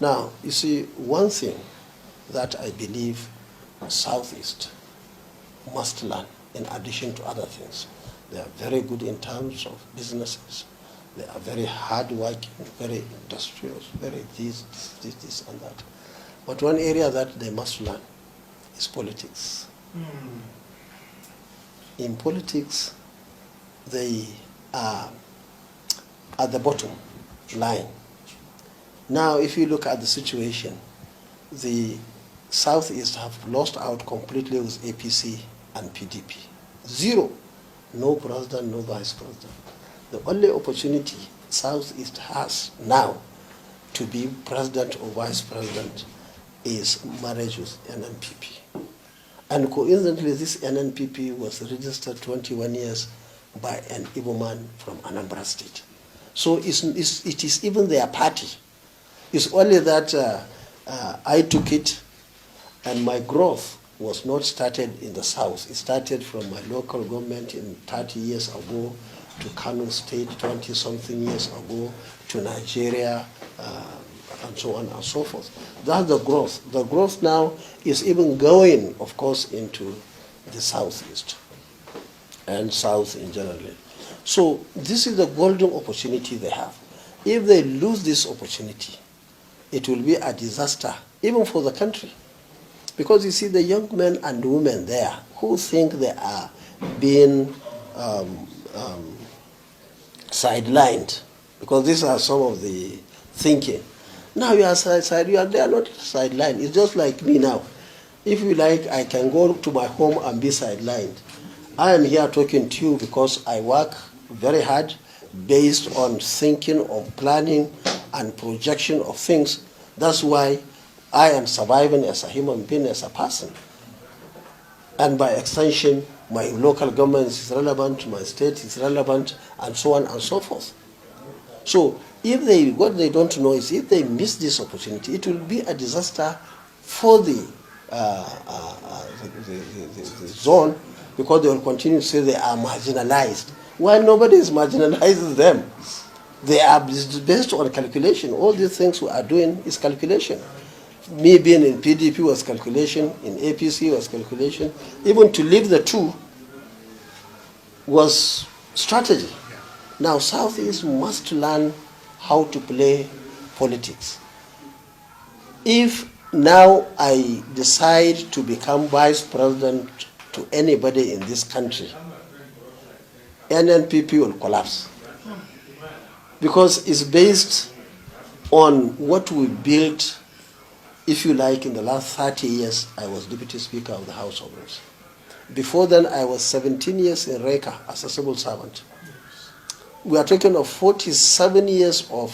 Now, you see, one thing that I believe Southeast must learn, in addition to other things, they are very good in terms of businesses. They are very hardworking, very industrious, very this, and that. But one area that they must learn is politics. In politics, they are at the bottom line. Now, if you look at the situation, the Southeast have lost out completely with APC and PDP. Zero. No president, no vice president. The only opportunity Southeast has now to be president or vice president is marriage with NNPP. And coincidentally, this NNPP was registered 21 years by an Igbo man from Anambra State. So it is even their party. It's only that I took it, and my growth was not started in the south. It started from my local government in 30 years ago, to Kano State 20-something years ago, to Nigeria, and so on and so forth. That's the growth. The growth now is even going, of course, into the Southeast and South in general. So this is the golden opportunity they have. If they lose this opportunity, it will be a disaster, even for the country. Because you see the young men and women there who think they are being sidelined, because these are some of the thinking. Now you are they are not sidelined. It's just like me now. If you like, I can go to my home and be sidelined. I am here talking to you because I work very hard based on thinking, on planning and projection of things. That's why I am surviving as a human being, as a person. And by extension, my local government is relevant, my state is relevant, and so on and so forth. So what they don't know is if they miss this opportunity, it will be a disaster for the zone, because they will continue to say they are marginalized. While nobody is marginalizing them. They are based on calculation. All these things we are doing is calculation. Me being in PDP was calculation, in APC was calculation. Even to leave the two was strategy. Now Southeast must learn how to play politics. If now I decide to become vice president to anybody in this country, NNPP will collapse. Because it's based on what we built, if you like, in the last 30 years. I was Deputy Speaker of the House of Reps. Before then, I was 17 years in Reka as a civil servant. We are talking of 47 years of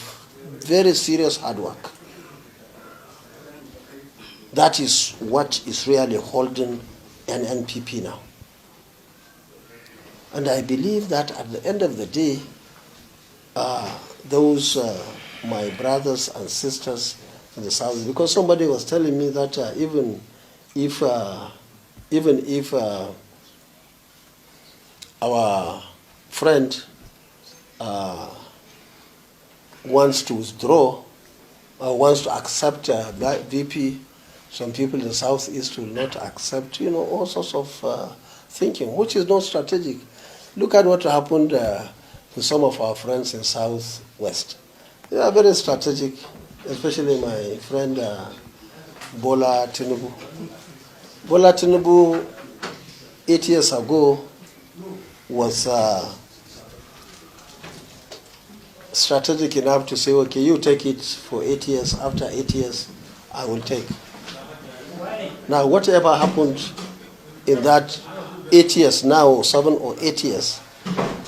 very serious hard work. That is what is really holding an NPP now. And I believe that at the end of the day, those my brothers and sisters in the south, because somebody was telling me that even if our friend wants to withdraw, wants to accept VP, some people in the southeast will not accept, all sorts of thinking, which is not strategic. Look at what happened to some of our friends in Southwest. They are very strategic, especially my friend Bola Tinubu. Bola Tinubu, 8 years ago, was strategic enough to say, okay, you take it for 8 years. After 8 years, I will take. Now, whatever happened in that 8 years now, 7 or 8 years,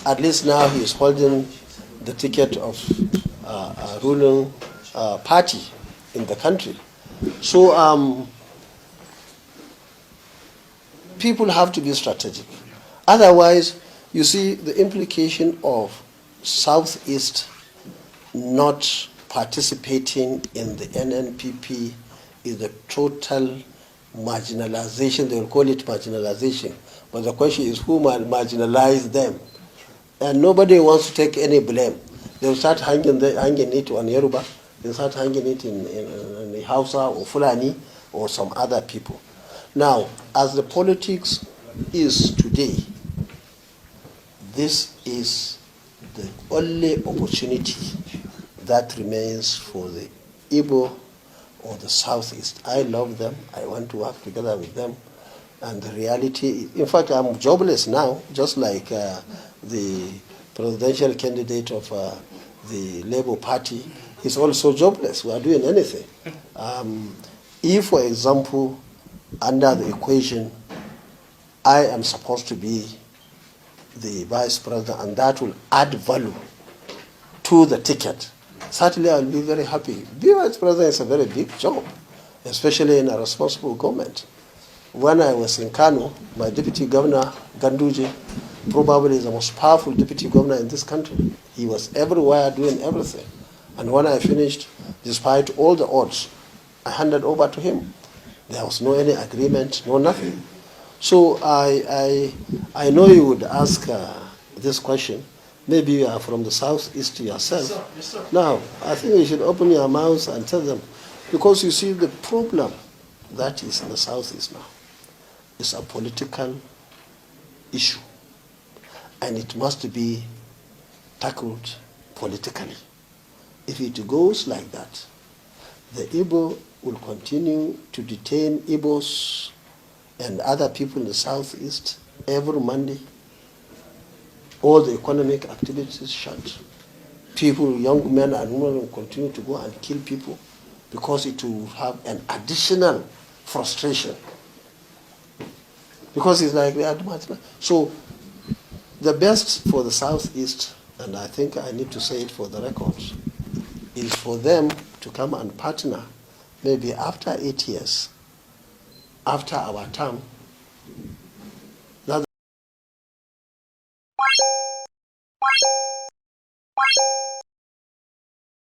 at least now he is holding the ticket of a ruling party in the country. So people have to be strategic. Otherwise, you see the implication of Southeast not participating in the NNPP is the total marginalization. They will call it marginalization. But the question is who marginalized them? And nobody wants to take any blame. They will start hanging it on Yoruba. They start hanging it in the Hausa or Fulani or some other people. Now, as the politics is today, this is the only opportunity that remains for the Igbo or the Southeast. I love them. I want to work together with them. And the reality, in fact, I'm jobless now, just like the presidential candidate of the Labour Party is also jobless. We are doing anything. If, for example, under the equation, I am supposed to be the vice president, and that will add value to the ticket, certainly I'll be very happy. Being vice president is a very big job, especially in a responsible government. When I was in Kano, my deputy governor, Ganduje, probably is the most powerful deputy governor in this country. He was everywhere doing everything. And when I finished, despite all the odds, I handed over to him. There was no any agreement, no nothing. So I know you would ask this question. Maybe you are from the southeast yourself. Yes, sir. Yes, sir. Now, I think you should open your mouths and tell them. Because you see, the problem that is in the southeast now is a political issue. And it must be tackled politically. If it goes like that, the Igbo will continue to detain Igbos and other people in the southeast every Monday. All the economic activities shut. People, young men and women will continue to go and kill people because it will have an additional frustration. Because it's like they are doing. So the best for the southeast, and I think I need to say it for the records, is for them to come and partner maybe after 8 years, after our term,